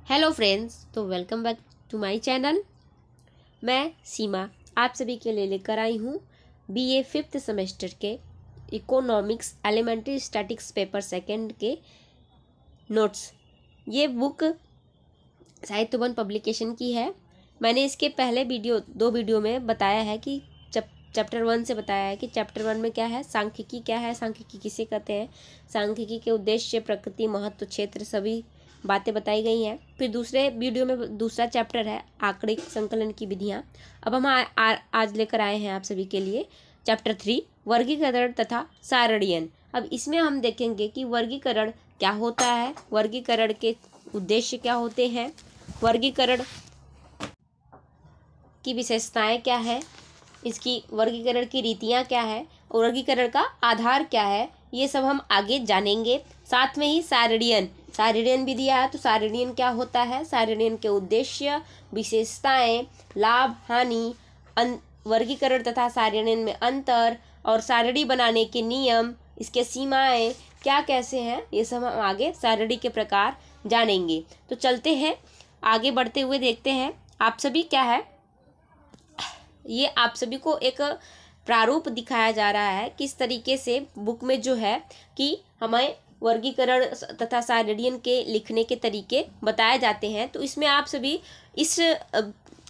Hello friends, तो welcome back to my channel. मैं सीमा आप सभी के लिए लेकर आई हूँ बीए 5th सेमेस्टर के economics elementary statics paper second के नोट्स। ये बुक साहित्य वन पब्लिकेशन की है। मैंने इसके पहले दो वीडियो में बताया है कि चैप्टर 1 से बताया है कि चैप्टर 1 में क्या है, सांख्यिकी क्या है, सांख्यिकी किसे कहते हैं, सांख्यिकी के उद्देश्य, प्रकृति, महत्व, क्षेत्र, सभी बातें बताई गई हैं। फिर दूसरे वीडियो में दूसरा चैप्टर है आंकड़िक संकलन की विधियाँ। अब हम आज लेकर आए हैं आप सभी के लिए चैप्टर 3 वर्गीकरण तथा सारणीयन। अब इसमें हम देखेंगे कि वर्गीकरण क्या होता है, वर्गीकरण के उद्देश्य क्या होते हैं, वर्गीकरण की विशेषताएं क्या है, इसकी वर्गीकरण की रीतियाँ क्या है और वर्गीकरण का आधार क्या है, ये सब हम आगे जानेंगे। साथ में ही सारणीयन भी दिया है, तो सारणीयन क्या होता है, सारणीयन के उद्देश्य, विशेषताएं, लाभ, हानि, वर्गीकरण तथा सारणीयन में अंतर और सारणी बनाने के नियम, इसके सीमाएं क्या कैसे हैं, ये सब हम आगे सारणी के प्रकार जानेंगे। तो चलते हैं आगे बढ़ते हुए देखते हैं। आप सभी क्या है, ये आप सभी को एक प्रारूप दिखाया जा रहा है किस तरीके से बुक में जो है कि हमें वर्गीकरण तथा सारणीयन के लिखने के तरीके बताए जाते हैं। तो इसमें आप सभी इस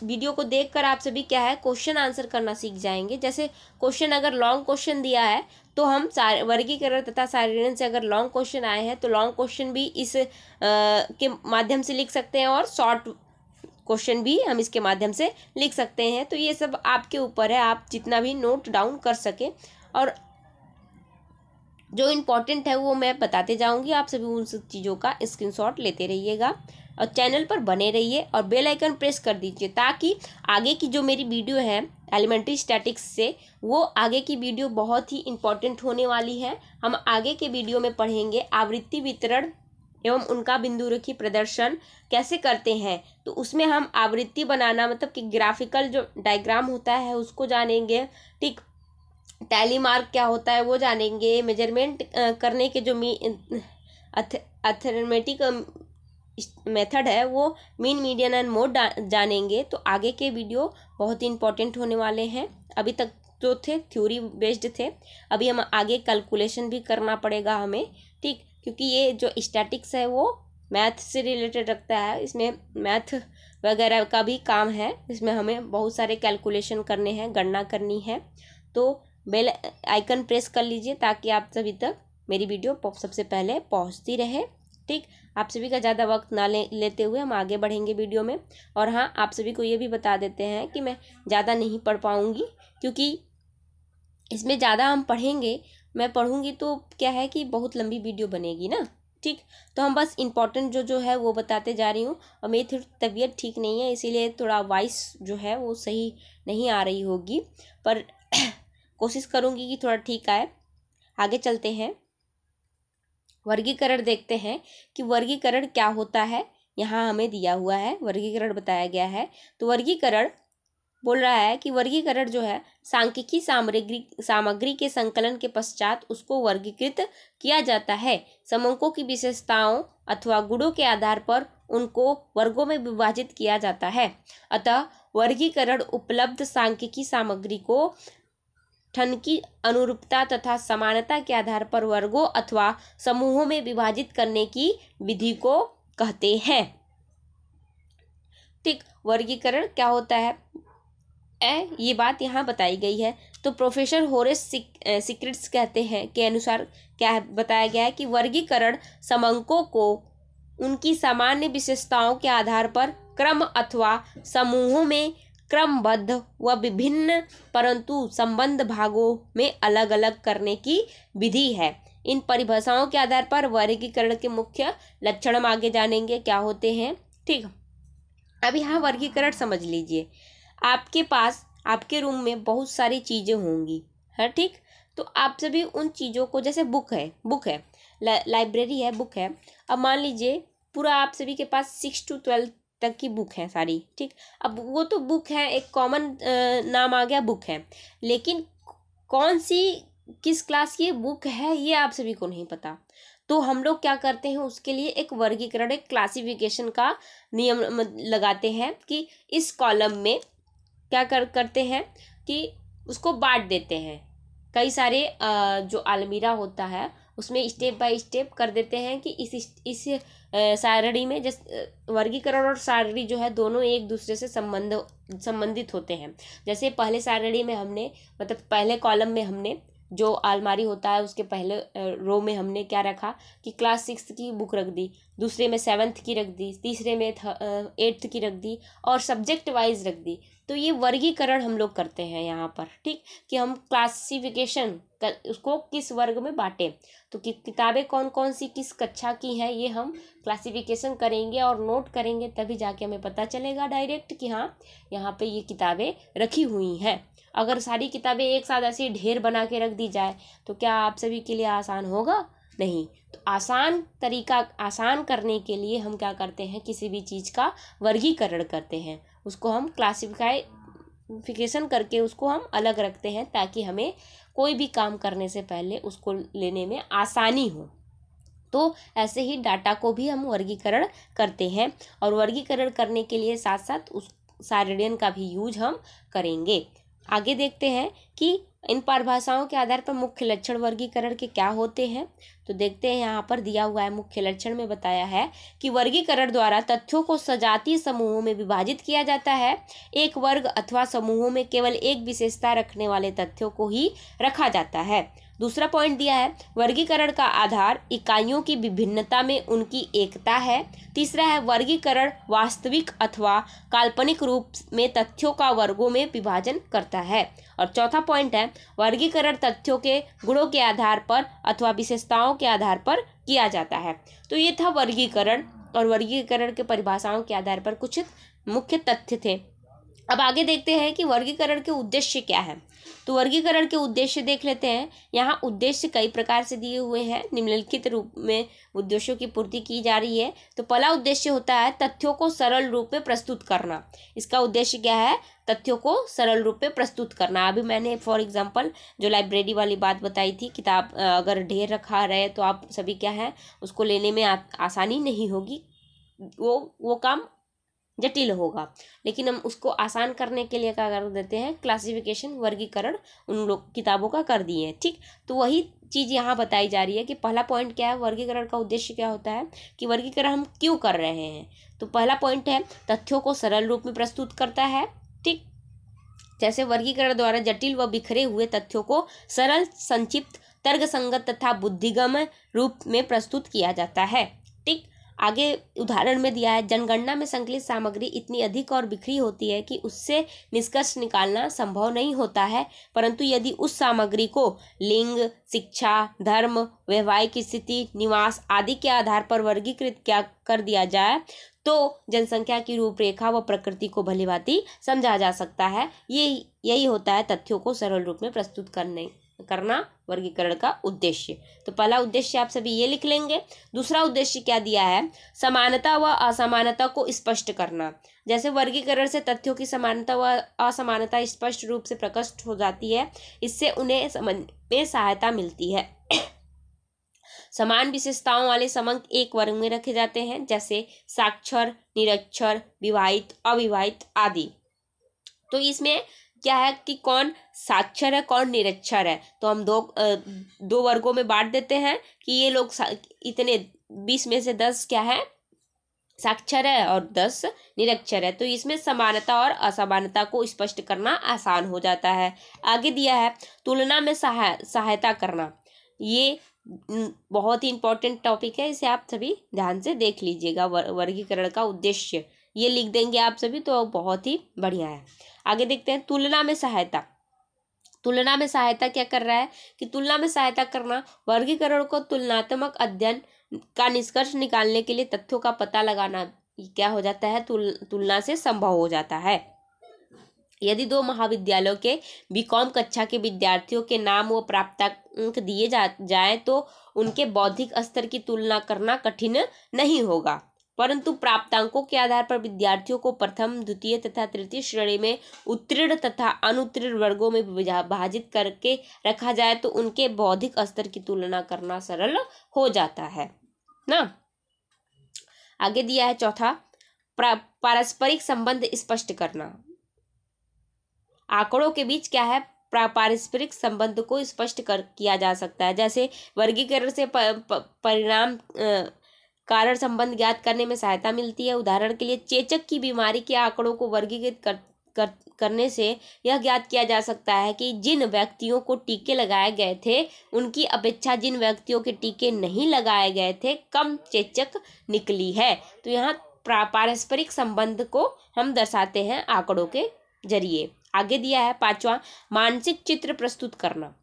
वीडियो को देखकर आप सभी क्या है क्वेश्चन आंसर करना सीख जाएंगे। जैसे क्वेश्चन अगर लॉन्ग क्वेश्चन दिया है तो हम वर्गीकरण तथा सारणीयन से अगर लॉन्ग क्वेश्चन आए हैं तो लॉन्ग क्वेश्चन भी इस के माध्यम से लिख सकते हैं और शॉर्ट क्वेश्चन भी हम इसके माध्यम से लिख सकते हैं। तो ये सब आपके ऊपर है, आप जितना भी नोट डाउन कर सके और जो इम्पोर्टेंट है वो मैं बताते जाऊंगी। आप सभी उन सब चीज़ों का स्क्रीनशॉट लेते रहिएगा और चैनल पर बने रहिए और बेल आइकन प्रेस कर दीजिए ताकि आगे की जो मेरी वीडियो है एलिमेंट्री स्टैटिक्स से, वो आगे की वीडियो बहुत ही इम्पोर्टेंट होने वाली है। हम आगे के वीडियो में पढ़ेंगे आवृत्ति वितरण एवं उनका बिंदुरेखी प्रदर्शन कैसे करते हैं। तो उसमें हम आवृत्ति बनाना मतलब कि ग्राफिकल जो डायग्राम होता है उसको जानेंगे, ठीक। टैली मार्क क्या होता है वो जानेंगे, मेजरमेंट करने के जो अर्थमेटिक मेथड है वो मीन, मीडियन एंड मोड जानेंगे। तो आगे के वीडियो बहुत ही इंपॉर्टेंट होने वाले हैं। अभी तक जो थे थ्योरी बेस्ड थे, अभी हम आगे कैलकुलेशन भी करना पड़ेगा हमें, ठीक, क्योंकि ये जो स्टैटिक्स है वो मैथ से रिलेटेड रखता है। इसमें मैथ वगैरह का भी काम है, इसमें हमें बहुत सारे कैलकुलेशन करने हैं, गणना करनी है। तो बेल आइकन प्रेस कर लीजिए ताकि आप सभी तक मेरी वीडियो सबसे पहले पहुंचती रहे, ठीक। आप सभी का ज़्यादा वक्त ना लेते हुए हम आगे बढ़ेंगे वीडियो में। और हाँ, आप सभी को ये भी बता देते हैं कि मैं ज़्यादा नहीं पढ़ पाऊँगी क्योंकि इसमें ज़्यादा हम पढ़ेंगे, मैं पढ़ूंगी तो क्या है कि बहुत लंबी वीडियो बनेगी ना, ठीक। तो हम बस इम्पोर्टेंट जो है वो बताते जा रही हूँ। और मेरी थोड़ी तबीयत ठीक नहीं है इसीलिए थोड़ा वॉइस जो है वो सही नहीं आ रही होगी, पर कोशिश करूँगी कि थोड़ा ठीक आए। आगे चलते हैं, वर्गीकरण देखते हैं कि वर्गीकरण क्या होता है। यहाँ हमें दिया हुआ है, वर्गीकरण बताया गया है। तो वर्गीकरण बोल रहा है कि वर्गीकरण जो है सांख्यिकी सामग्री के संकलन के पश्चात उसको वर्गीकृत किया जाता है। समूहों की विशेषताओं अथवा गुणों के आधार पर उनको वर्गों में विभाजित किया जाता है। अतः वर्गीकरण उपलब्ध सांख्यिकी सामग्री को ठन की अनुरूपता तथा समानता के आधार पर वर्गों अथवा समूहों में विभाजित करने की विधि को कहते हैं, ठीक। वर्गीकरण क्या होता है ये बात यहाँ बताई गई है। तो प्रोफेसर होरेस सिक्रिट्स कहते हैं के अनुसार क्या बताया गया है कि वर्गीकरण समंकों को उनकी सामान्य विशेषताओं के आधार पर क्रम अथवा समूहों में क्रमबद्ध व विभिन्न परंतु संबंध भागों में अलग अलग करने की विधि है। इन परिभाषाओं के आधार पर वर्गीकरण के मुख्य लक्षण हम आगे जानेंगे क्या होते हैं, ठीक। अब यहाँ वर्गीकरण समझ लीजिए। आपके पास आपके रूम में बहुत सारी चीज़ें होंगी, है, ठीक। तो आप सभी उन चीज़ों को, जैसे बुक है, लाइब्रेरी है, बुक है। अब मान लीजिए पूरा आप सभी के पास 6 to 12 तक की बुक है सारी, ठीक। अब वो तो बुक है, एक कॉमन नाम आ गया बुक है, लेकिन कौन सी किस क्लास की बुक है ये आप सभी को नहीं पता। तो हम लोग क्या करते हैं, उसके लिए एक वर्गीकरण, एक क्लासिफिकेशन का नियम लगाते हैं कि इस कॉलम में क्या करते हैं कि उसको बांट देते हैं। कई सारे जो अलमीरा होता है उसमें स्टेप बाय स्टेप कर देते हैं कि इस सारणी में वर्गीकरण और सारणी जो है दोनों एक दूसरे से संबंधित होते हैं। जैसे पहले सारणी में हमने, मतलब पहले कॉलम में हमने जो अलमारी होता है उसके पहले रो में हमने क्या रखा कि क्लास 6 की बुक रख दी, दूसरे में 7th की रख दी, तीसरे में 8th की रख दी और सब्जेक्ट वाइज रख दी। तो ये वर्गीकरण हम लोग करते हैं यहाँ पर, ठीक, कि हम क्लासिफिकेशन उसको किस वर्ग में बांटें। तो किताबें कौन कौन सी किस कक्षा की हैं ये हम क्लासिफिकेशन करेंगे और नोट करेंगे, तभी जाके हमें पता चलेगा डायरेक्ट कि हाँ यहाँ पे ये किताबें रखी हुई हैं। अगर सारी किताबें एक साथ ऐसे ढेर बना के रख दी जाए तो क्या आप सभी के लिए आसान होगा? नहीं। तो आसान करने के लिए हम क्या करते हैं, किसी भी चीज़ का वर्गीकरण करते हैं, उसको हम क्लासिफिकेशन करके उसको हम अलग रखते हैं ताकि हमें कोई भी काम करने से पहले उसको लेने में आसानी हो। तो ऐसे ही डाटा को भी हम वर्गीकरण करते हैं और वर्गीकरण करने के लिए साथ साथ उस सारणियन का भी यूज हम करेंगे। आगे देखते हैं कि इन परिभाषाओं के आधार पर मुख्य लक्षण वर्गीकरण के क्या होते हैं। तो देखते हैं, यहाँ पर दिया हुआ है मुख्य लक्षण में बताया है कि वर्गीकरण द्वारा तथ्यों को सजातीय समूहों में विभाजित किया जाता है। एक वर्ग अथवा समूहों में केवल एक विशेषता रखने वाले तथ्यों को ही रखा जाता है। दूसरा पॉइंट दिया है, वर्गीकरण का आधार इकाइयों की विभिन्नता में उनकी एकता है। तीसरा है, वर्गीकरण वास्तविक अथवा काल्पनिक रूप में तथ्यों का वर्गों में विभाजन करता है। और चौथा पॉइंट है, वर्गीकरण तथ्यों के गुणों के आधार पर अथवा विशेषताओं के आधार पर किया जाता है। तो ये था वर्गीकरण, और वर्गीकरण के परिभाषाओं के आधार पर कुछ मुख्य तथ्य थे। अब आगे देखते हैं कि वर्गीकरण के उद्देश्य क्या है। तो वर्गीकरण के उद्देश्य देख लेते हैं। यहाँ उद्देश्य कई प्रकार से दिए हुए हैं, निम्नलिखित रूप में उद्देश्यों की पूर्ति की जा रही है। तो पहला उद्देश्य होता है तथ्यों को सरल रूप में प्रस्तुत करना। इसका उद्देश्य क्या है? तथ्यों को सरल रूप में प्रस्तुत करना। अभी मैंने फॉर एग्जांपल जो लाइब्रेरी वाली बात बताई थी, किताब अगर ढेर रखा रहे तो आप सभी क्या है उसको लेने में आसानी नहीं होगी, वो काम जटिल होगा। लेकिन हम उसको आसान करने के लिए क्या कर देते हैं, क्लासिफिकेशन, वर्गीकरण उन लोग किताबों का कर दिए हैं, ठीक। तो वही चीज़ यहाँ बताई जा रही है कि पहला पॉइंट क्या है, वर्गीकरण का उद्देश्य क्या होता है, कि वर्गीकरण हम क्यों कर रहे हैं। तो पहला पॉइंट है तथ्यों को सरल रूप में प्रस्तुत करता है, ठीक। जैसे वर्गीकरण द्वारा जटिल व बिखरे हुए तथ्यों को सरल, संक्षिप्त, तर्कसंगत तथा बुद्धिगम्य रूप में प्रस्तुत किया जाता है, ठीक। आगे उदाहरण में दिया है, जनगणना में संकलित सामग्री इतनी अधिक और बिखरी होती है कि उससे निष्कर्ष निकालना संभव नहीं होता है, परंतु यदि उस सामग्री को लिंग, शिक्षा, धर्म, वैवाहिक स्थिति, निवास आदि के आधार पर वर्गीकृत कर दिया जाए तो जनसंख्या की रूपरेखा व प्रकृति को भलीभांति समझा जा सकता है। यही होता है तथ्यों को सरल रूप में प्रस्तुत करना वर्गीकरण का उद्देश्य। तो पहला उद्देश्य आप सभी ये लिख लेंगे। दूसरा उद्देश्य क्या दिया है, समानता व असमानता को स्पष्ट करना। जैसे वर्गीकरण से तथ्यों की समानता व असमानता स्पष्ट रूप से प्रकट हो जाती है, इससे उन्हें समझने में सहायता मिलती है। समान विशेषताओं वाले समंक एक वर्ग में रखे जाते हैं, जैसे साक्षर, निरक्षर, विवाहित, अविवाहित आदि। तो इसमें क्या है कि कौन साक्षर है, कौन निरक्षर है, तो हम दो वर्गों में बांट देते हैं कि ये लोग इतने 20 में से 10 क्या है, साक्षर है और 10 निरक्षर है। तो इसमें समानता और असमानता को स्पष्ट करना आसान हो जाता है। आगे दिया है तुलना में सहायता करना। ये बहुत ही इंपॉर्टेंट टॉपिक है, इसे आप सभी ध्यान से देख लीजिएगा। वर्गीकरण का उद्देश्य ये लिख देंगे आप सभी तो बहुत ही बढ़िया है। आगे देखते हैं तुलना में सहायता। तुलना में सहायता क्या कर रहा है कि तुलना में सहायता करना वर्गीकरण को तुलनात्मक अध्ययन का निष्कर्ष निकालने के लिए तथ्यों का पता लगाना क्या हो जाता है, तुलना से संभव हो जाता है। यदि दो महाविद्यालयों के बीकॉम कक्षा के विद्यार्थियों के नाम व प्राप्तांक दिए जाए तो उनके बौद्धिक स्तर की तुलना करना कठिन नहीं होगा, परंतु प्राप्तांकों के आधार पर विद्यार्थियों को प्रथम, द्वितीय तथा तृतीय श्रेणी में उत्तीर्ण तथा अनुत्तीर्ण वर्गों में विभाजित करके रखा जाए तो उनके बौद्धिक स्तर की तुलना करना सरल हो जाता है ना। आगे दिया है चौथा, पारस्परिक संबंध स्पष्ट करना। आंकड़ों के बीच क्या है, पारस्परिक संबंध को स्पष्ट किया जा सकता है। जैसे वर्गीकरण से परिणाम कारण संबंध ज्ञात करने में सहायता मिलती है। उदाहरण के लिए चेचक की बीमारी के आंकड़ों को वर्गीकृत करने से यह ज्ञात किया जा सकता है कि जिन व्यक्तियों को टीके लगाए गए थे उनकी अपेक्षा जिन व्यक्तियों के टीके नहीं लगाए गए थे कम चेचक निकली है। तो यहाँ पारस्परिक संबंध को हम दर्शाते हैं आंकड़ों के जरिए। आगे दिया है पांचवा, मानसिक चित्र प्रस्तुत करना।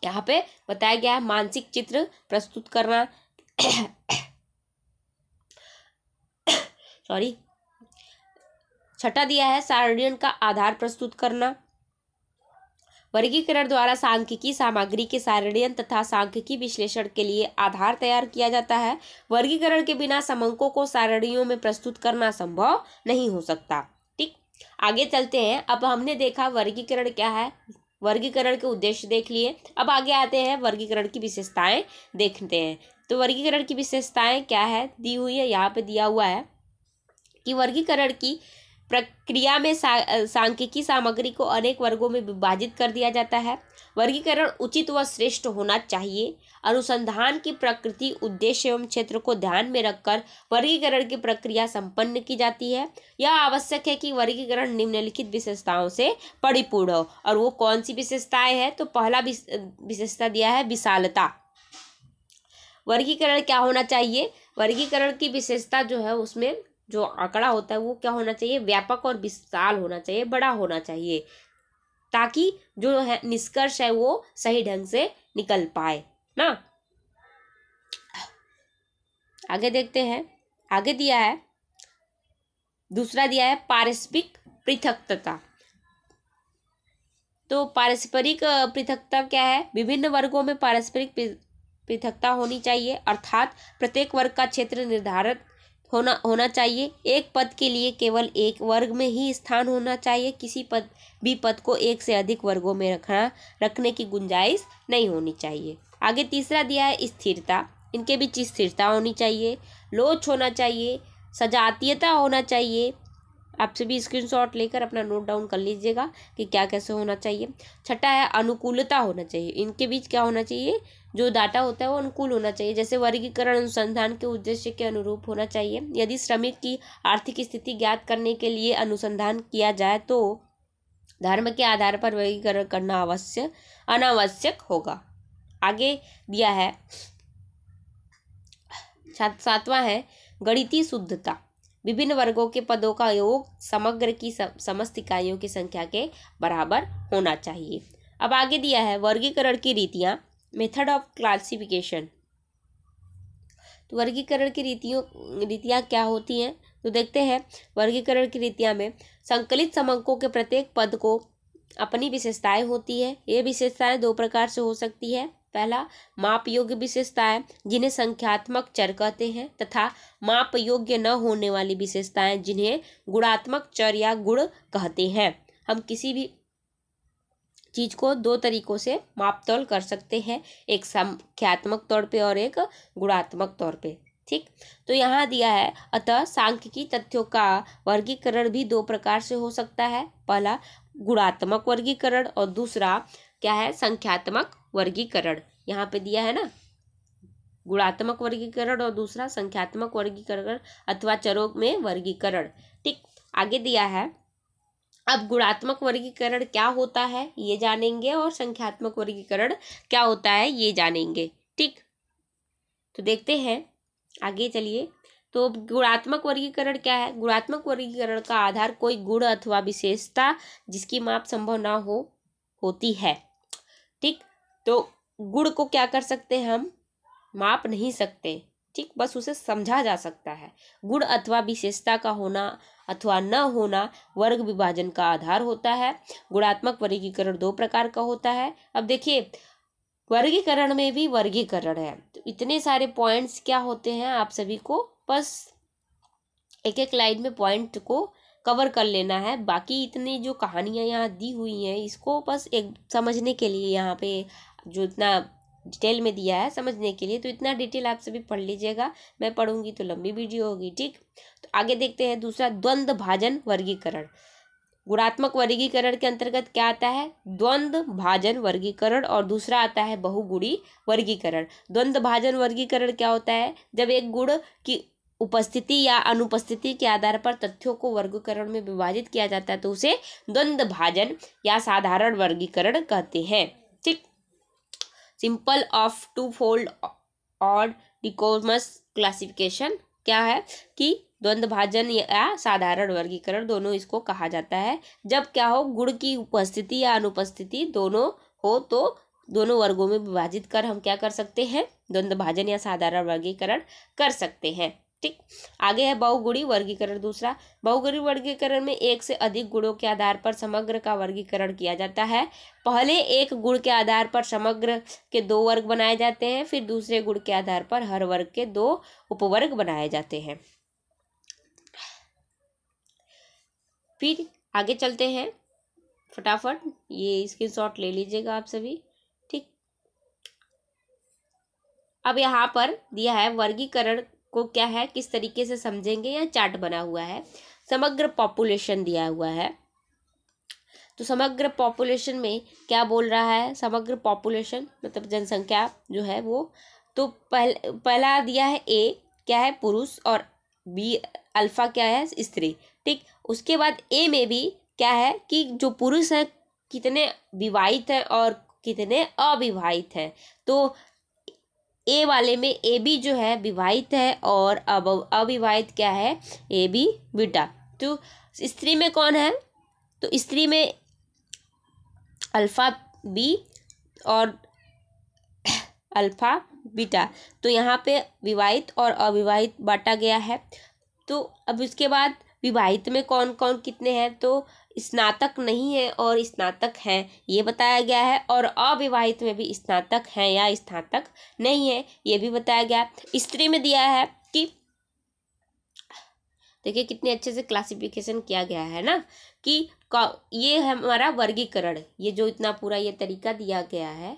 यहाँ पे बताया गया है मानसिक चित्र प्रस्तुत करना सॉरी। छठा दिया है सारणियन का आधार प्रस्तुत करना। वर्गीकरण द्वारा सांख्यिकी सामग्री के सारणियन तथा सांख्यिकी विश्लेषण के लिए आधार तैयार किया जाता है। वर्गीकरण के बिना समंकों को सारणियों में प्रस्तुत करना संभव नहीं हो सकता। ठीक, आगे चलते हैं। अब हमने देखा वर्गीकरण क्या है, वर्गीकरण के उद्देश्य देख लिए। अब आगे आते हैं वर्गीकरण की विशेषताएं देखते हैं। तो वर्गीकरण की विशेषताएं क्या है, दी हुई है, यहाँ पे दिया हुआ है कि वर्गीकरण की प्रक्रिया में सांख्यिकी सामग्री को अनेक वर्गों में विभाजित कर दिया जाता है। वर्गीकरण उचित व श्रेष्ठ होना चाहिए। अनुसंधान की प्रकृति, उद्देश्य एवं क्षेत्र को ध्यान में रखकर वर्गीकरण की प्रक्रिया संपन्न की जाती है। यह आवश्यक है कि वर्गीकरण निम्नलिखित विशेषताओं से परिपूर्ण हो। और वो कौन सी विशेषताएं हैं, तो पहला विशेषता दिया है विशालता। वर्गीकरण क्या होना चाहिए, वर्गीकरण की विशेषता जो है उसमें जो आंकड़ा होता है वो क्या होना चाहिए, व्यापक और विशाल होना चाहिए, बड़ा होना चाहिए, ताकि जो है निष्कर्ष है वो सही ढंग से निकल पाए ना। आगे देखते हैं। आगे दिया है दूसरा दिया है पारस्परिक पृथकता। तो पारस्परिक पृथकता क्या है, विभिन्न वर्गों में पारस्परिक पृथकता होनी चाहिए, अर्थात प्रत्येक वर्ग का क्षेत्र निर्धारित होना चाहिए। एक पद के लिए केवल एक वर्ग में ही स्थान होना चाहिए। किसी पद को एक से अधिक वर्गों में रखने की गुंजाइश नहीं होनी चाहिए। आगे तीसरा दिया है स्थिरता। इनके बीच स्थिरता होनी चाहिए, लोच होना चाहिए, सजातीयता होना चाहिए। आप सभी स्क्रीनशॉट लेकर अपना नोट डाउन कर लीजिएगा कि क्या कैसे होना चाहिए। छठा है अनुकूलता होना चाहिए। इनके बीच क्या होना चाहिए, जो डाटा होता है वो अनुकूल होना चाहिए। जैसे वर्गीकरण अनुसंधान के उद्देश्य के अनुरूप होना चाहिए। यदि श्रमिक की आर्थिक स्थिति ज्ञात करने के लिए अनुसंधान किया जाए तो धर्म के आधार पर वर्गीकरण करना अनावश्यक होगा। आगे दिया है सातवां है गणितीय शुद्धता। विभिन्न वर्गों के पदों का योग समग्र की समस्त इकाइयों की संख्या के बराबर होना चाहिए। अब आगे दिया है वर्गीकरण की रीतियां, मेथड ऑफ क्लासिफिकेशन। तो वर्गीकरण की रीतियां क्या होती हैं, तो देखते हैं। वर्गीकरण की रीतियां में संकलित समंकों के प्रत्येक पद को अपनी विशेषताएं होती है। ये विशेषताएं दो प्रकार से हो सकती है। पहला माप योग्य विशेषताएं जिन्हें संख्यात्मक चर कहते हैं, तथा माप योग्य न होने वाली विशेषताएं जिन्हें गुणात्मक चर या गुण कहते हैं। हम किसी भी चीज को दो तरीकों से माप तौल कर सकते हैं, एक संख्यात्मक तौर पे और एक गुणात्मक तौर पे। ठीक, तो यहाँ दिया है अतः सांख्यिकी तथ्यों का वर्गीकरण भी दो प्रकार से हो सकता है। पहला गुणात्मक वर्गीकरण और दूसरा क्या है, संख्यात्मक वर्गीकरण। यहाँ पे दिया है ना, गुणात्मक वर्गीकरण और दूसरा संख्यात्मक वर्गीकरण अथवा चरों में वर्गीकरण। ठीक, आगे दिया है अब गुणात्मक वर्गीकरण क्या होता है ये जानेंगे और संख्यात्मक वर्गीकरण क्या होता है ये जानेंगे। ठीक, तो देखते हैं आगे चलिए। तो गुणात्मक वर्गीकरण क्या है, गुणात्मक वर्गीकरण का आधार कोई गुण अथवा विशेषता जिसकी माप संभव ना होती है। ठीक, तो गुण को क्या कर सकते हैं, हम माप नहीं सकते। ठीक, बस उसे समझा जा सकता है। गुण अथवा विशेषता का होना अथवा न होना वर्ग विभाजन का आधार होता है। गुणात्मक वर्गीकरण दो प्रकार का होता है। अब देखिए वर्गीकरण में भी वर्गीकरण है, तो इतने सारे पॉइंट्स क्या होते हैं आप सभी को बस एक एक लाइन में पॉइंट को कवर कर लेना है। बाकी इतनी जो कहानियाँ यहाँ दी हुई हैं इसको बस एक समझने के लिए, यहाँ पे जो इतना डिटेल में दिया है समझने के लिए, तो इतना डिटेल आप सभी पढ़ लीजिएगा। मैं पढ़ूंगी तो लंबी वीडियो होगी, ठीक। तो आगे देखते हैं दूसरा, द्वंद्व भाजन वर्गीकरण। गुणात्मक वर्गीकरण के अंतर्गत क्या आता है? द्वंद्व भाजन वर्गीकरण, और दूसरा आता है बहुगुणी वर्गीकरण। द्वंद्व भाजन वर्गीकरण क्या होता है? जब एक गुण की उपस्थिति या अनुपस्थिति के आधार पर तथ्यों को वर्गीकरण में विभाजित किया जाता है तो उसे द्वंद्व भाजन या साधारण वर्गीकरण कहते हैं, ठीक। सिंपल ऑफ टू फोल्ड और डिकोटमस क्लासिफिकेशन क्या है कि द्वंद्व भाजन या साधारण वर्गीकरण दोनों इसको कहा जाता है जब क्या हो, गुण की उपस्थिति या अनुपस्थिति दोनों हो तो दोनों वर्गों में विभाजित कर हम क्या कर सकते हैं? द्वंद्व भाजन या साधारण वर्गीकरण कर सकते हैं, ठीक। आगे है बहुगुणी वर्गीकरण। दूसरा, बहुगुणी वर्गीकरण में एक से अधिक गुणों के आधार पर समग्र का वर्गीकरण किया जाता है। पहले एक गुण के आधार पर समग्र के 2 वर्ग बनाए जाते हैं, फिर दूसरे गुण के आधार पर हर वर्ग के 2 उपवर्ग बनाए जाते हैं। फिर आगे चलते हैं फटाफट, ये स्क्रीनशॉट ले लीजिएगा आप सभी, ठीक। अब यहाँ पर दिया है वर्गीकरण को क्या है, किस तरीके से समझेंगे, या चार्ट बना हुआ है। समग्र पॉपुलेशन दिया हुआ है, तो समग्र पॉपुलेशन में क्या बोल रहा है? समग्र पॉपुलेशन मतलब जनसंख्या जो है वो, तो पहला दिया है ए क्या है? पुरुष, और बी अल्फा क्या है? स्त्री, ठीक। उसके बाद ए में भी क्या है कि जो पुरुष है कितने विवाहित हैं और कितने अविवाहित हैं। तो ए वाले में ए बी जो है विवाहित है और अब अविवाहित क्या है? A B beta. तो स्त्री में कौन है? तो स्त्री में अल्फा बी और अल्फा बीटा, तो यहाँ पे विवाहित और अविवाहित बांटा गया है। तो अब इसके बाद विवाहित में कौन कौन कितने हैं? तो स्नातक नहीं है और स्नातक हैं ये बताया गया है, और अविवाहित में भी स्नातक हैं या स्नातक नहीं है ये भी बताया गया। स्त्री में दिया है कि देखिए कितने अच्छे से क्लासिफिकेशन किया गया है ना, कि ये है हमारा वर्गीकरण। ये जो इतना पूरा ये तरीका दिया गया है,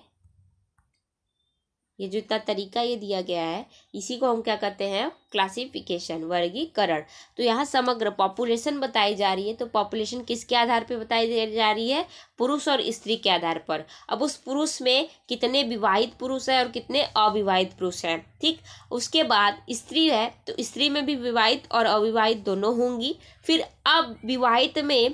ये जो इतना तरीका ये दिया गया है, इसी को हम क्या कहते हैं? क्लासिफिकेशन, वर्गीकरण। तो यहाँ समग्र पॉपुलेशन बताई जा रही है, तो पॉपुलेशन किसके आधार पे बताई जा रही है? पुरुष और स्त्री के आधार पर। अब उस पुरुष में कितने विवाहित पुरुष है और कितने अविवाहित पुरुष हैं, ठीक। उसके बाद स्त्री है, तो स्त्री में भी विवाहित और अविवाहित दोनों होंगी। फिर अब विवाहित में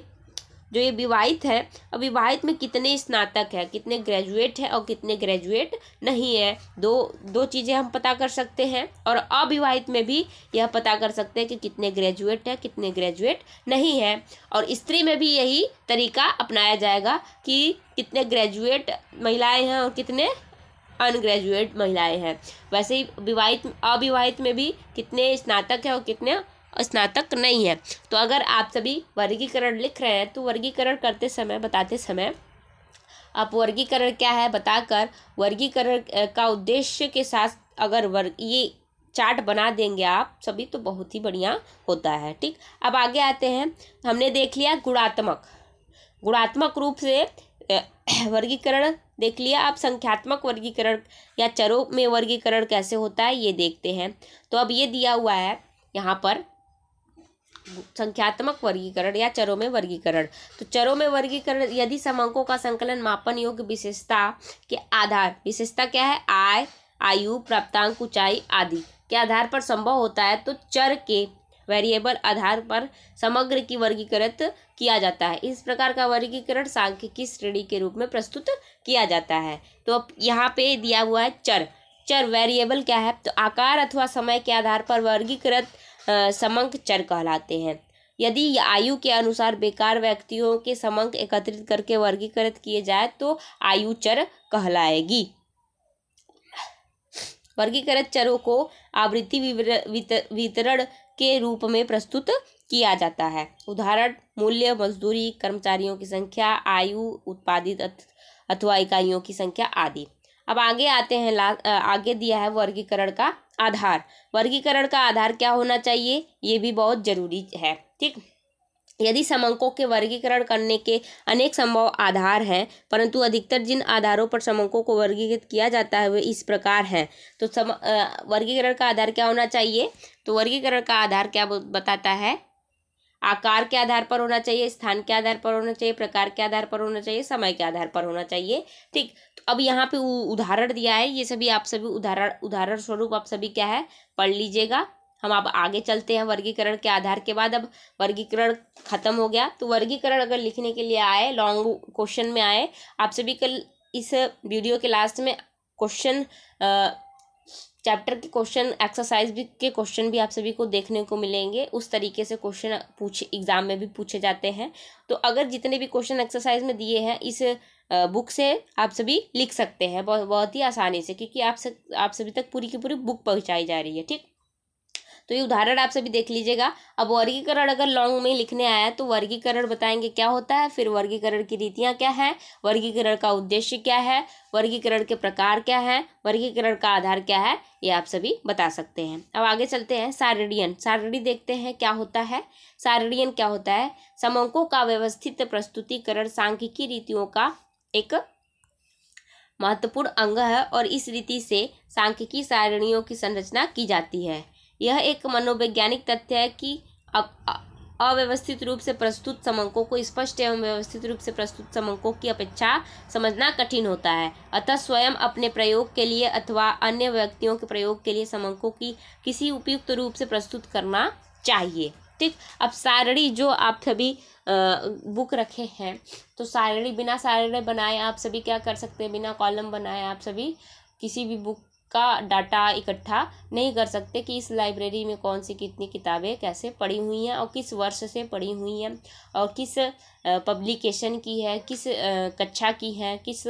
जो ये विवाहित है, अविवाहित में कितने स्नातक है, कितने ग्रेजुएट है और कितने ग्रेजुएट नहीं है, दो चीज़ें हम पता कर सकते हैं। और अविवाहित में भी यह पता कर सकते हैं कि कितने ग्रेजुएट है कितने ग्रेजुएट नहीं है। और स्त्री में भी यही तरीका अपनाया जाएगा कि कितने ग्रेजुएट महिलाएं हैं और कितने अनग्रेजुएट महिलाएं हैं। वैसे ही अविवाहित में भी कितने स्नातक है और कितने स्नातक नहीं है। तो अगर आप सभी वर्गीकरण लिख रहे हैं तो वर्गीकरण करते समय, बताते समय आप वर्गीकरण क्या है बताकर वर्गीकरण का उद्देश्य के साथ अगर ये चार्ट बना देंगे आप सभी तो बहुत ही बढ़िया होता है, ठीक। अब आगे आते हैं, हमने देख लिया गुणात्मक रूप से वर्गीकरण देख लिया। अब संख्यात्मक वर्गीकरण या चरों में वर्गीकरण कैसे होता है ये देखते हैं। तो अब ये दिया हुआ है यहाँ पर संख्यात्मक वर्गीकरण या चरों में वर्गीकरण। तो चरों में वर्गीकरण यदि समंकों का संकलन मापन योग्य विशेषता के आधार, विशेषता क्या है? आय, आयु, प्राप्तांक, ऊंचाई आदि के आधार पर संभव होता है तो चर के वेरिएबल आधार पर समग्र की वर्गीकृत किया जाता है। इस प्रकार का वर्गीकरण सांख्यिकी श्रेणी के रूप में प्रस्तुत किया जाता है। तो अब यहाँ पे दिया हुआ है चर वेरिएबल क्या है? तो आकार अथवा समय के आधार पर वर्गीकृत समंक चर कहलाते हैं। यदि आयु के अनुसार बेकार व्यक्तियों के समंक एकत्रित करके वर्गीकृत किए जाए तो आयु चर कहलाएगी। वर्गीकृत चरों को आवृत्ति वितरण के रूप में प्रस्तुत किया जाता है। उदाहरण मूल्य, मजदूरी, कर्मचारियों की संख्या, आयु, उत्पादित अथवा इकाइयों की संख्या आदि। अब आगे आते हैं, आगे दिया है वर्गीकरण का आधार। वर्गीकरण का आधार क्या होना चाहिए, ये भी बहुत जरूरी है। ठीक, यदि समंकों के वर्गीकरण करने के अनेक संभव आधार हैं, परंतु अधिकतर जिन आधारों पर समंकों को वर्गीकृत किया जाता है वे इस प्रकार हैं। तो वर्गीकरण का आधार क्या होना चाहिए, तो वर्गीकरण का आधार क्या बताता है, आकार के आधार पर होना चाहिए, स्थान के आधार पर होना चाहिए, प्रकार के आधार पर होना चाहिए, समय के आधार पर होना चाहिए। ठीक, तो अब यहाँ पे उदाहरण दिया है, ये सभी आप सभी उदाहरण स्वरूप आप सभी क्या है पढ़ लीजिएगा। हम अब आगे चलते हैं वर्गीकरण के आधार के बाद। अब वर्गीकरण खत्म हो गया, तो वर्गीकरण अगर लिखने के लिए आए, लॉन्ग क्वेश्चन में आए, आप सभी कल इस वीडियो के लास्ट में क्वेश्चन, चैप्टर के क्वेश्चन, एक्सरसाइज भी के क्वेश्चन भी आप सभी को देखने को मिलेंगे। उस तरीके से क्वेश्चन एग्जाम में भी पूछे जाते हैं। तो अगर जितने भी क्वेश्चन एक्सरसाइज में दिए हैं इस बुक से आप सभी लिख सकते हैं बहुत ही आसानी से, क्योंकि आप सभी तक पूरी की पूरी बुक पहुंचाई जा रही है। ठीक, तो ये उदाहरण आप सभी देख लीजिएगा। अब वर्गीकरण अगर लॉन्ग में लिखने आया तो वर्गीकरण बताएंगे क्या होता है, फिर वर्गीकरण की रीतियां क्या हैं, वर्गीकरण का उद्देश्य क्या है, वर्गीकरण के प्रकार क्या है, वर्गीकरण का आधार क्या है, ये आप सभी बता सकते हैं। अब आगे चलते हैं, सारणियन। सारणी देखते हैं क्या होता है। सारणियन क्या होता है, समंकों का व्यवस्थित प्रस्तुतिकरण सांख्यिकी रीतियों का एक महत्वपूर्ण अंग है और इस रीति से सांख्यिकी सारणियों की संरचना की जाती है। यह एक मनोवैज्ञानिक तथ्य है कि अव्यवस्थित रूप से प्रस्तुत समंकों को स्पष्ट एवं व्यवस्थित रूप से प्रस्तुत समंकों की अपेक्षा समझना कठिन होता है। अतः स्वयं अपने प्रयोग के लिए अथवा अन्य व्यक्तियों के प्रयोग के लिए समंकों की किसी उपयुक्त रूप से प्रस्तुत करना चाहिए। ठीक, अब सारणी जो आप सभी बुक रखे हैं, तो सारणी, बिना सारणी बनाए आप सभी क्या कर सकते हैं, बिना कॉलम बनाए आप सभी किसी भी बुक का डाटा इकट्ठा नहीं कर सकते कि इस लाइब्रेरी में कौन सी कितनी किताबें कैसे पढ़ी हुई हैं और किस वर्ष से पढ़ी हुई हैं और किस पब्लिकेशन की है, किस कक्षा की है, किस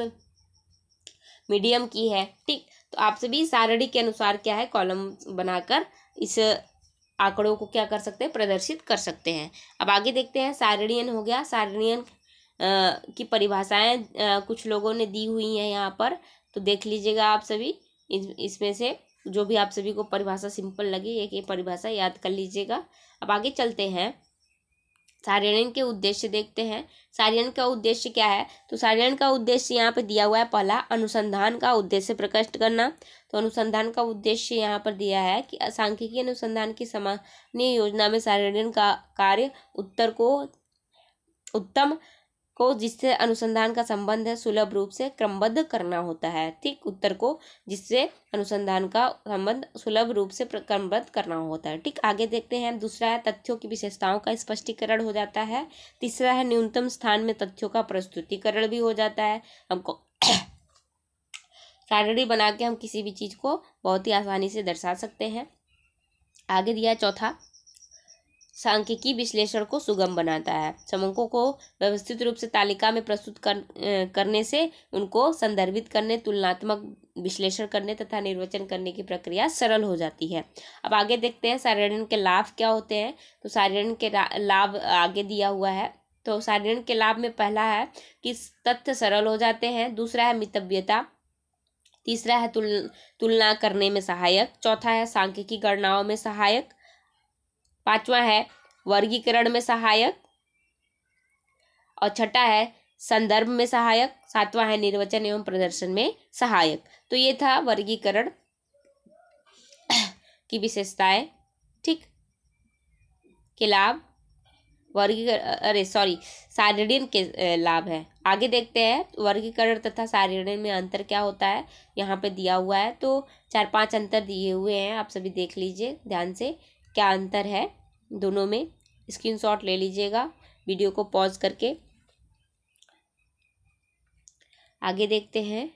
मीडियम की है। ठीक, तो आप सभी सारणी के अनुसार क्या है कॉलम बनाकर इस आंकड़ों को क्या कर सकते हैं, प्रदर्शित कर सकते हैं। अब आगे देखते हैं, सारणियन हो गया। सारणियन की परिभाषाएं कुछ लोगों ने दी हुई हैं यहाँ पर, तो देख लीजिएगा आप सभी। इसमें से जो भी आप सभी को परिभाषा सिंपल लगे एक एक परिभाषा याद कर लीजिएगा। अब आगे चलते हैं, सारणियन के उद्देश्य देखते हैं। सारणियन का उद्देश्य क्या है, तो सारणियन का उद्देश्य यहाँ पे दिया हुआ है, पहला अनुसंधान का उद्देश्य प्रकट करना। तो अनुसंधान का उद्देश्य यहाँ पर दिया है कि सांख्यिकी अनुसंधान की सामान्य योजना में सारणियन का कार्य उत्तम को जिससे अनुसंधान का संबंध है सुलभ रूप से क्रमबद्ध करना होता है। ठीक, उत्तर को जिससे अनुसंधान का संबंध सुलभ रूप से क्रमबद्ध करना होता है। ठीक, आगे देखते हैं, दूसरा है तथ्यों की विशेषताओं का स्पष्टीकरण हो जाता है। तीसरा है न्यूनतम स्थान में तथ्यों का प्रस्तुतिकरण भी हो जाता है। हमको सारणी बना के हम किसी भी चीज को बहुत ही आसानी से दर्शा सकते हैं। आगे दिया है चौथा, सांख्यिकी विश्लेषण को सुगम बनाता है। समंकों को व्यवस्थित रूप से तालिका में प्रस्तुत करने से उनको संदर्भित करने, तुलनात्मक विश्लेषण करने तथा निर्वचन करने की प्रक्रिया सरल हो जाती है। अब आगे देखते हैं सारणियन के लाभ क्या होते हैं। तो सारणियन के लाभ आगे दिया हुआ है। तो सारणियन के लाभ में पहला है कि तथ्य सरल हो जाते हैं, दूसरा है मितव्यता, तीसरा है तुलना करने में सहायक, चौथा है सांख्यिकी गणनाओं में सहायक, पांचवा है वर्गीकरण में सहायक और छठा है संदर्भ में सहायक, सातवां है निर्वचन एवं प्रदर्शन में सहायक। तो ये था वर्गीकरण की विशेषताएं। ठीक, के लाभ, सारणियन के लाभ है। आगे देखते हैं वर्गीकरण तथा सारणियन में अंतर क्या होता है, यहाँ पे दिया हुआ है। तो 4-5 अंतर दिए हुए हैं, आप सभी देख लीजिए ध्यान से क्या अंतर है दोनों में। स्क्रीनशॉट ले लीजिएगा वीडियो को पॉज करके। आगे देखते हैं,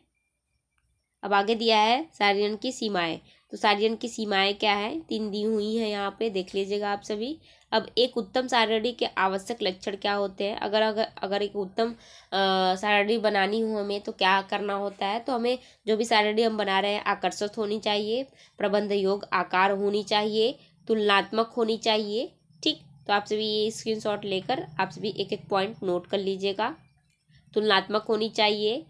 अब आगे दिया है सारणियन की सीमाएं। तो सारणियन की सीमाएं क्या है, 3 दी हुई हैं यहाँ पे, देख लीजिएगा आप सभी। अब एक उत्तम सारणी के आवश्यक लक्षण क्या होते हैं, अगर एक उत्तम सारणी बनानी हो हमें तो क्या करना होता है। तो हमें जो भी सारणी हम बना रहे हैं आकर्षक होनी चाहिए, प्रबंध योग्य आकार होनी चाहिए, तुलनात्मक होनी चाहिए। ठीक, तो आप सभी ये स्क्रीनशॉट लेकर आप सभी एक एक पॉइंट नोट कर लीजिएगा। तुलनात्मक होनी चाहिए,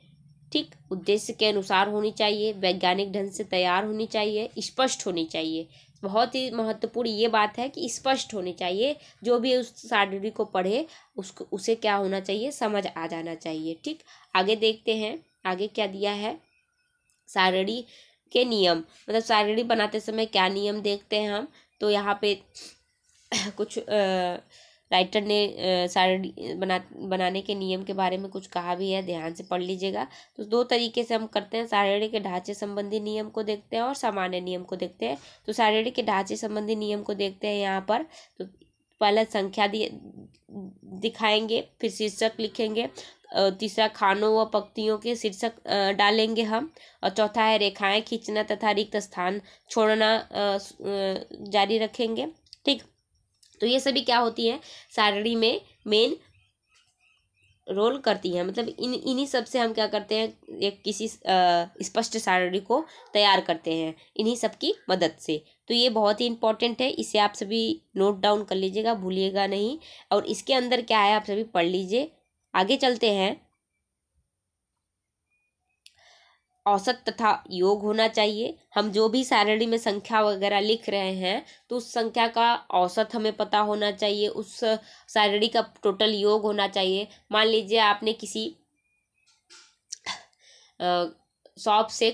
ठीक, उद्देश्य के अनुसार होनी चाहिए, वैज्ञानिक ढंग से तैयार होनी चाहिए, स्पष्ट होनी चाहिए। बहुत ही महत्वपूर्ण ये बात है कि स्पष्ट होनी चाहिए। जो भी उस सारणी को पढ़े उसको उसे क्या होना चाहिए, समझ आ जाना चाहिए। ठीक, आगे देखते हैं आगे क्या दिया है। सारणी के नियम, मतलब सारणी बनाते समय क्या नियम देखते हैं हम। तो यहाँ पे कुछ राइटर ने सारणी बनाने के नियम के बारे में कुछ कहा भी है, ध्यान से पढ़ लीजिएगा। तो दो तरीके से हम करते हैं, सारणी के ढांचे संबंधी नियम को देखते हैं और सामान्य नियम को देखते हैं। तो सारणी के ढांचे संबंधी नियम को देखते हैं यहाँ पर। तो पहले संख्या दिखाएंगे, फिर शीर्षक लिखेंगे, तीसरा खानों व पंक्तियों के शीर्षक डालेंगे हम, और चौथा है रेखाएं खींचना तथा रिक्त स्थान छोड़ना जारी रखेंगे। ठीक, तो ये सभी क्या होती है, सारणी में मेन रोल करती है। मतलब इन्हीं सब से हम क्या करते हैं, एक किसी स्पष्ट सारणी को तैयार करते हैं इन्हीं सब की मदद से। तो ये बहुत ही इंपॉर्टेंट है, इसे आप सभी नोट डाउन कर लीजिएगा, भूलिएगा नहीं। और इसके अंदर क्या है आप सभी पढ़ लीजिए। आगे चलते हैं। औसत तथा योग होना चाहिए। हम जो भी सारणी में संख्या वगैरह लिख रहे हैं तो उस संख्या का औसत हमें पता होना चाहिए, उस सारणी का टोटल योग होना चाहिए। मान लीजिए आपने किसी शॉप से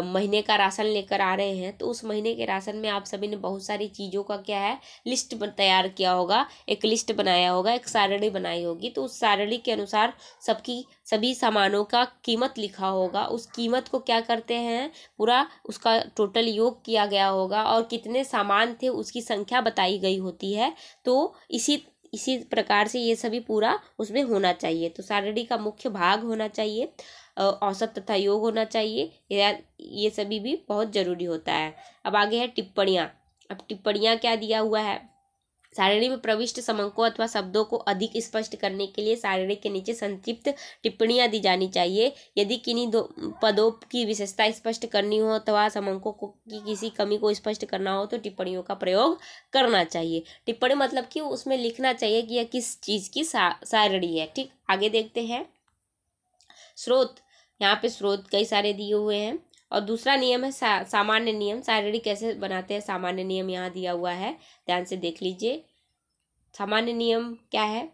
महीने का राशन लेकर आ रहे हैं, तो उस महीने के राशन में आप सभी ने बहुत सारी चीज़ों का क्या है लिस्ट तैयार किया होगा, एक लिस्ट बनाया होगा, एक सारणी बनाई होगी। तो उस सारणी के अनुसार सभी सामानों का कीमत लिखा होगा। उस कीमत को क्या करते हैं, पूरा उसका टोटल योग किया गया होगा और कितने सामान थे उसकी संख्या बताई गई होती है। तो इसी प्रकार से ये सभी पूरा उसमें होना चाहिए। तो सारणी का मुख्य भाग होना चाहिए, औसत तथा योग होना चाहिए, ये सभी भी बहुत जरूरी होता है। अब आगे है टिप्पणियाँ। अब टिप्पणियाँ क्या दिया हुआ है, सारणी में प्रविष्ट समंकों अथवा शब्दों को अधिक स्पष्ट करने के लिए सारणी के नीचे संक्षिप्त टिप्पणियाँ दी जानी चाहिए। यदि किन्हीं दो पदों की विशेषता स्पष्ट करनी हो अथवा समंकों की किसी कमी को स्पष्ट करना हो तो टिप्पणियों का प्रयोग करना चाहिए। टिप्पणी मतलब कि उसमें लिखना चाहिए कि यह किस चीज़ की सारणी है। ठीक, आगे देखते हैं। स्रोत, यहाँ पे स्रोत कई सारे दिए हुए हैं। और दूसरा नियम है सामान्य नियम। सारणी कैसे बनाते हैं, सामान्य नियम यहाँ दिया हुआ है, ध्यान से देख लीजिए। सामान्य नियम क्या है,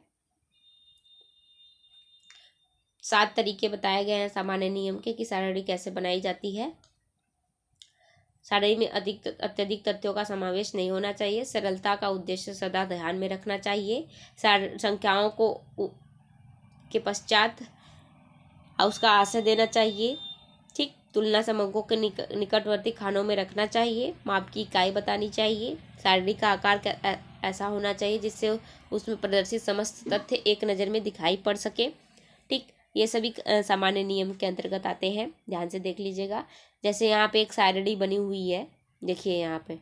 7 तरीके बताए गए हैं सामान्य नियम के कि सारणी कैसे बनाई जाती है। सारणी में अत्यधिक तथ्यों का समावेश नहीं होना चाहिए। सरलता का उद्देश्य सदा ध्यान में रखना चाहिए। संख्याओं को के पश्चात उसका आशय देना चाहिए। ठीक, तुलना समंकों के निकटवर्ती खानों में रखना चाहिए। माप की इकाई बतानी चाहिए। सारणी का आकार ऐसा होना चाहिए जिससे उसमें प्रदर्शित समस्त तथ्य एक नज़र में दिखाई पड़ सके। ठीक, ये सभी सामान्य नियम के अंतर्गत आते हैं, ध्यान से देख लीजिएगा। जैसे यहाँ पे एक सारणी बनी हुई है, देखिए यहाँ पे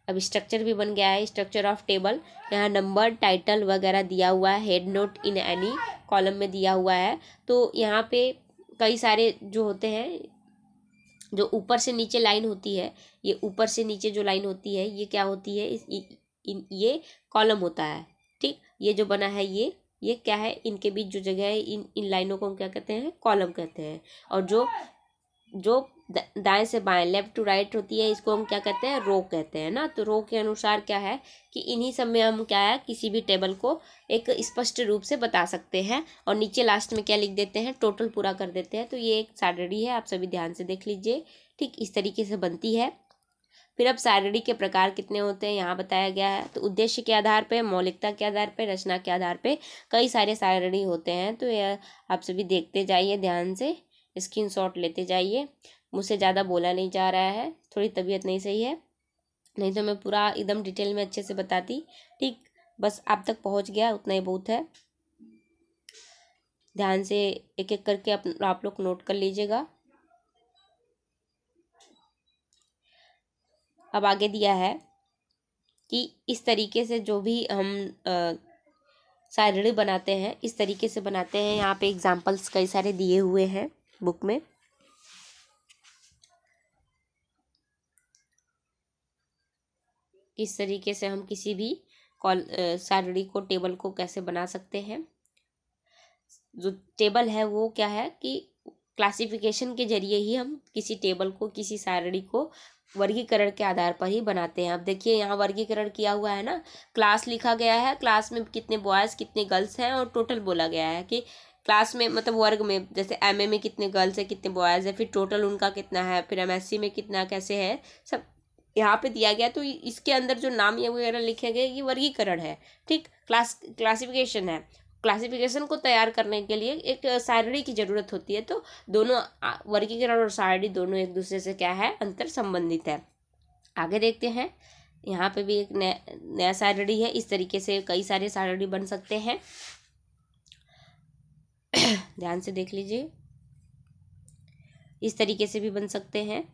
अब स्ट्रक्चर भी बन गया है, स्ट्रक्चर ऑफ टेबल। यहाँ नंबर, टाइटल वगैरह दिया हुआ है, head note in any column में दिया हुआ है। तो यहाँ पे कई सारे जो होते हैं, जो ऊपर से नीचे लाइन होती है, ये ऊपर से नीचे जो लाइन होती है ये क्या होती है, ये कॉलम होता है। ठीक, ये जो बना है ये क्या है, इनके बीच जो जगह है इन लाइनों को हम क्या कहते हैं, कॉलम कहते हैं। और जो दाएं से बाएं, लेफ्ट टू राइट होती है, इसको हम क्या कहते हैं, रो कहते हैं ना। तो रो के अनुसार क्या है कि इन्हीं सब में हम क्या है किसी भी टेबल को एक स्पष्ट रूप से बता सकते हैं। और नीचे लास्ट में क्या लिख देते हैं, टोटल पूरा कर देते हैं। तो ये एक सारणी है, आप सभी ध्यान से देख लीजिए। ठीक, इस तरीके से बनती है। फिर अब सारणी के प्रकार कितने होते हैं यहाँ बताया गया है। तो उद्देश्य के आधार पे, मौलिकता के आधार पे, रचना के आधार पे कई सारे सारणी होते हैं। तो यह आप सभी देखते जाइए, ध्यान से स्क्रीनशॉट लेते जाइए। मुझसे ज़्यादा बोला नहीं जा रहा है, थोड़ी तबीयत नहीं सही है, नहीं तो मैं पूरा एकदम डिटेल में अच्छे से बताती। ठीक, बस आप तक पहुंच गया, उतना ही बहुत है। ध्यान से एक एक करके आप लोग नोट कर लीजिएगा। अब आगे दिया है कि इस तरीके से जो भी हम सारणी बनाते हैं, इस तरीके से बनाते हैं। यहाँ पे एग्जाम्पल्स कई सारे दिए हुए हैं बुक में। किस तरीके से हम किसी भी सारणी को, टेबल को कैसे बना सकते हैं। जो टेबल है वो क्या है कि क्लासिफिकेशन के जरिए ही हम किसी टेबल को, किसी सारणी को वर्गीकरण के आधार पर ही बनाते हैं। अब देखिए यहाँ वर्गीकरण किया हुआ है ना, क्लास लिखा गया है, क्लास में कितने बॉयज़ कितने गर्ल्स हैं, और टोटल बोला गया है कि क्लास में मतलब वर्ग में, जैसे एमए में कितने गर्ल्स है कितने बॉयज़ है, फिर टोटल उनका कितना है, फिर एमएससी में कितना कैसे है, सब यहाँ पे दिया गया। तो इसके अंदर जो नाम ये वगैरह लिखे गए ये वर्गीकरण है, ठीक, क्लासिफिकेशन है। क्लासिफिकेशन को तैयार करने के लिए एक सारणी की ज़रूरत होती है। तो दोनों वर्गीकरण और सारणी दोनों एक दूसरे से क्या है, अंतर संबंधित है। आगे देखते हैं, यहाँ पे भी एक नया सारणी है। इस तरीके से कई सारे सारणी बन सकते हैं, ध्यान से देख लीजिए। इस तरीके से भी बन सकते हैं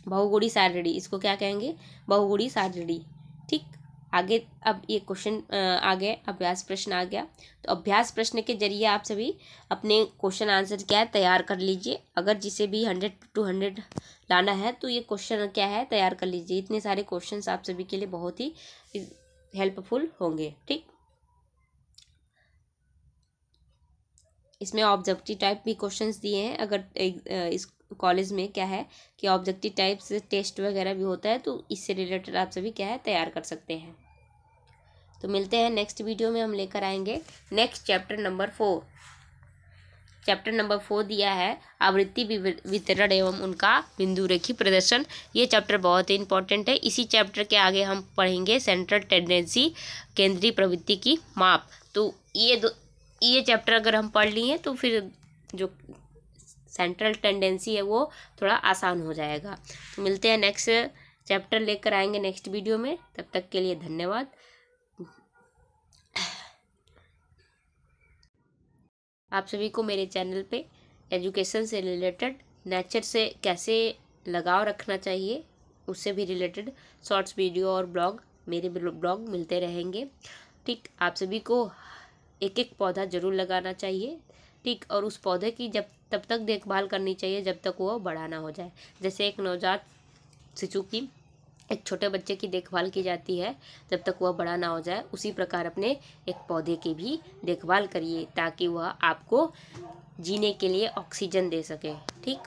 बहुगुणी सारणी, इसको क्या कहेंगे, बहुगुणी सारणी, ठीक। आगे अब ये क्वेश्चन आ गए, अभ्यास प्रश्न आ गया। तो अभ्यास प्रश्न के जरिए आप सभी अपने क्वेश्चन आंसर क्या है तैयार कर लीजिए। अगर जिसे भी 100 to 100 लाना है तो ये क्वेश्चन क्या है तैयार कर लीजिए। इतने सारे क्वेश्चंस आप सभी के लिए बहुत ही हेल्पफुल होंगे, ठीक। इसमें ऑब्जेक्टिव टाइप भी क्वेश्चंस दिए हैं। अगर इस कॉलेज में क्या है कि ऑब्जेक्टिव टाइप से टेस्ट वगैरह भी होता है, तो इससे रिलेटेड आप सभी क्या है तैयार कर सकते हैं। तो मिलते हैं नेक्स्ट वीडियो में, हम लेकर आएंगे next chapter number 4। Chapter number 4 दिया है आवृत्ति वितरण एवं उनका बिंदु रेखी प्रदर्शन। ये चैप्टर बहुत ही इंपॉर्टेंट है। इसी चैप्टर के आगे हम पढ़ेंगे सेंट्रल टेंडेंसी, केंद्रीय प्रवृत्ति की माप। तो ये चैप्टर अगर हम पढ़ लिए तो फिर जो सेंट्रल टेंडेंसी है वो थोड़ा आसान हो जाएगा। तो मिलते हैं नेक्स्ट चैप्टर लेकर आएंगे नेक्स्ट वीडियो में। तब तक के लिए धन्यवाद। आप सभी को मेरे चैनल पे एजुकेशन से रिलेटेड, नेचर से कैसे लगाव रखना चाहिए उससे भी रिलेटेड शॉर्ट्स वीडियो और ब्लॉग, मेरे ब्लॉग मिलते रहेंगे, ठीक। आप सभी को एक एक पौधा ज़रूर लगाना चाहिए, ठीक। और उस पौधे की तब तक देखभाल करनी चाहिए जब तक वो बड़ा ना हो जाए। जैसे एक नवजात शिशु की, एक छोटे बच्चे की देखभाल की जाती है जब तक वह बड़ा ना हो जाए, उसी प्रकार अपने एक पौधे की भी देखभाल करिए ताकि वह आपको जीने के लिए ऑक्सीजन दे सके, ठीक।